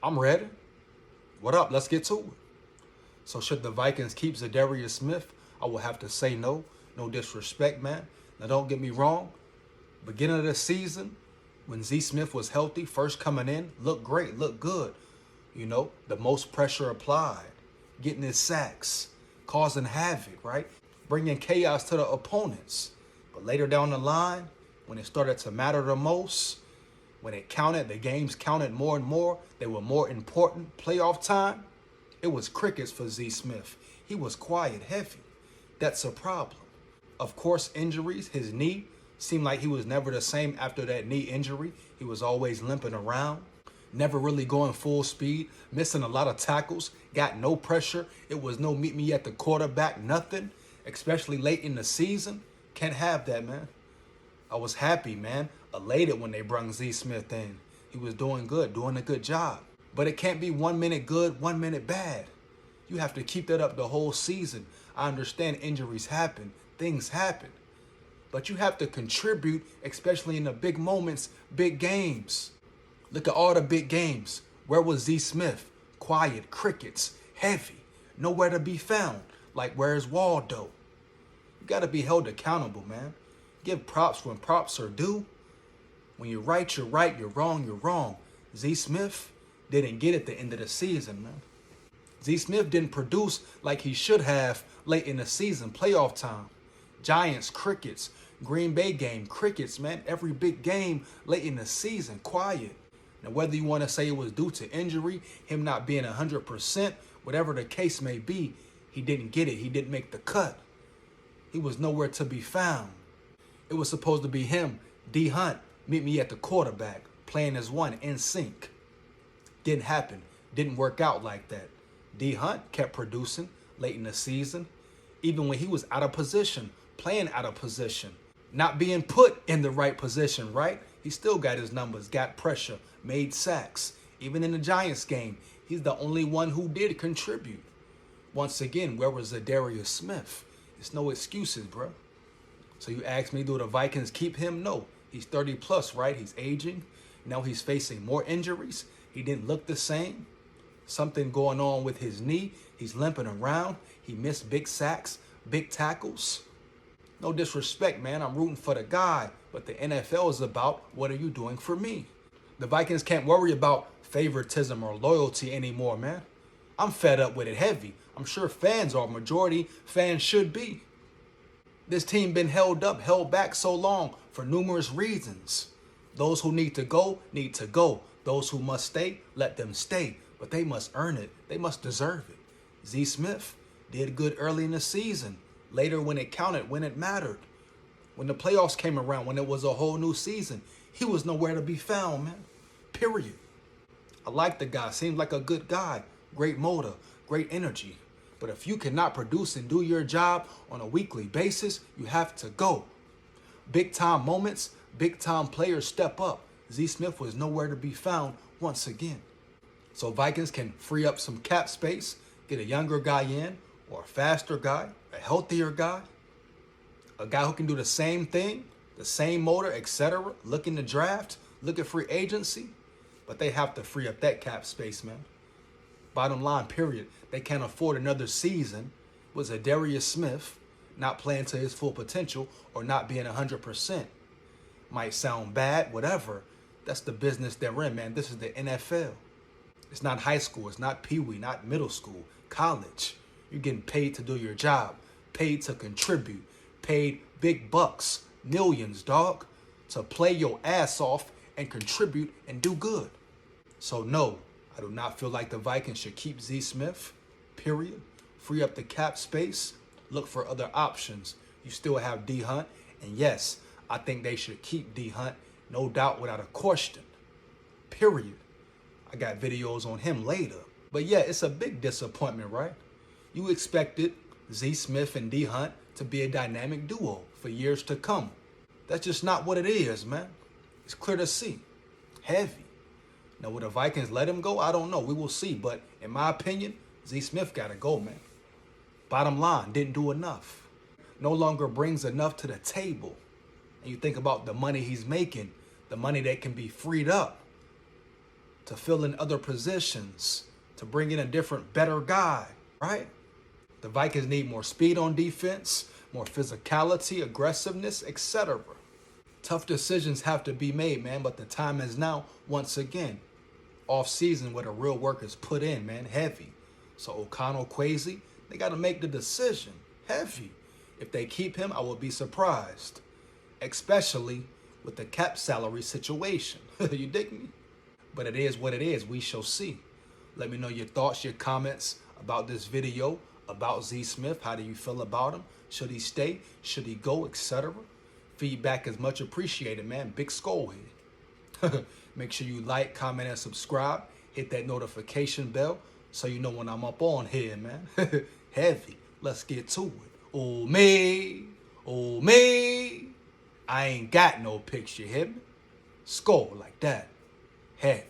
I'm ready. What up? Let's get to it. So should the Vikings keep Za'darius Smith? I will have to say no. No disrespect, man. Now don't get me wrong. Beginning of the season, when Z Smith was healthy, first coming in, looked great, looked good. You know, the most pressure applied, getting his sacks, causing havoc, right? Bringing chaos to the opponents. But later down the line, when it started to matter the most, when it counted, the games counted more and more, they were more important, playoff time, it was crickets for Z Smith. He was quiet, heavy. That's a problem. Of course, injuries, his knee, seemed like he was never the same after that knee injury. He was always limping around, never really going full speed, missing a lot of tackles, got no pressure. It was no meet me at the quarterback, nothing, especially late in the season. Can't have that, man. I was happy, man, elated when they brought Z Smith in. He was doing good, doing a good job. But it can't be 1 minute good, 1 minute bad. You have to keep that up the whole season. I understand injuries happen, things happen. But you have to contribute, especially in the big moments, big games. Look at all the big games. Where was Z Smith? Quiet, crickets, heavy, nowhere to be found. Like, where's Waldo? You got to be held accountable, man. Give props when props are due. When you're right, you're right. You're wrong, you're wrong. Z Smith didn't get it at the end of the season, man. Z Smith didn't produce like he should have late in the season, playoff time. Giants, crickets. Green Bay game, crickets, man. Every big game late in the season, quiet. Now, whether you want to say it was due to injury, him not being 100%, whatever the case may be, he didn't get it. He didn't make the cut. He was nowhere to be found. It was supposed to be him, D Hunt, meet me at the quarterback, playing as one in sync. Didn't happen. Didn't work out like that. D Hunt kept producing late in the season, even when he was out of position, playing out of position, not being put in the right position, right? He still got his numbers, got pressure, made sacks. Even in the Giants game, he's the only one who did contribute. Once again, where was Za'darius Smith? It's no excuses, bro. So you ask me, do the Vikings keep him? No. He's 30 plus, right? He's aging. Now he's facing more injuries. He didn't look the same. Something going on with his knee. He's limping around. He missed big sacks, big tackles. No disrespect, man. I'm rooting for the guy. But the NFL is about, what are you doing for me? The Vikings can't worry about favoritism or loyalty anymore, man. I'm fed up with it heavy. I'm sure fans are. Majority fans should be. This team been held up, held back so long for numerous reasons. Those who need to go, need to go. Those who must stay, let them stay. But they must earn it. They must deserve it. Z Smith did good early in the season. Later when it counted, when it mattered. When the playoffs came around, when it was a whole new season, he was nowhere to be found, man. Period. I like the guy. Seems like a good guy. Great motor, great energy. But if you cannot produce and do your job on a weekly basis, you have to go. Big time moments, big time players step up. Z Smith was nowhere to be found once again. So Vikings can free up some cap space, get a younger guy in, or a faster guy, a healthier guy, a guy who can do the same thing, the same motor, etc. Look in the draft, look at free agency, but they have to free up that cap space, man. Bottom line, period. They can't afford another season with Za'darius Smith not playing to his full potential or not being 100%. Might sound bad, whatever. That's the business they're in, man. This is the NFL. It's not high school. It's not peewee, not middle school, college. You're getting paid to do your job, paid to contribute, paid big bucks, millions, dog, to play your ass off and contribute and do good. So no, I do not feel like the Vikings should keep Z Smith, period. Free up the cap space, look for other options. You still have D Hunt, and yes, I think they should keep D Hunt, no doubt, without a question, period. I got videos on him later. But yeah, it's a big disappointment, right? You expected Z Smith and D Hunt to be a dynamic duo for years to come. That's just not what it is, man. It's clear to see. Heavy. Now, will the Vikings let him go? I don't know. We will see. But in my opinion, Z Smith got to go, man. Bottom line, didn't do enough. No longer brings enough to the table. And you think about the money he's making, the money that can be freed up. to fill in other positions, to bring in a different, better guy, right? The Vikings need more speed on defense, more physicality, aggressiveness, etc. Tough decisions have to be made, man, but the time is now, once again, off season where the real work is put in, man, heavy. So O'Connell, Kwesi, they got to make the decision, heavy. If they keep him, I will be surprised, especially with the cap salary situation. You dig me? But it is what it is. We shall see. Let me know your thoughts, your comments about this video, about Z Smith. How do you feel about him? Should he stay? Should he go? Etc. Feedback is much appreciated, man. Big SKOL here. Make sure you like, comment, and subscribe. Hit that notification bell so you know when I'm up on here, man. Heavy. Let's get to it. Oh, me. Oh, me. I ain't got no picture, hit me? SKOL like that. Heavy.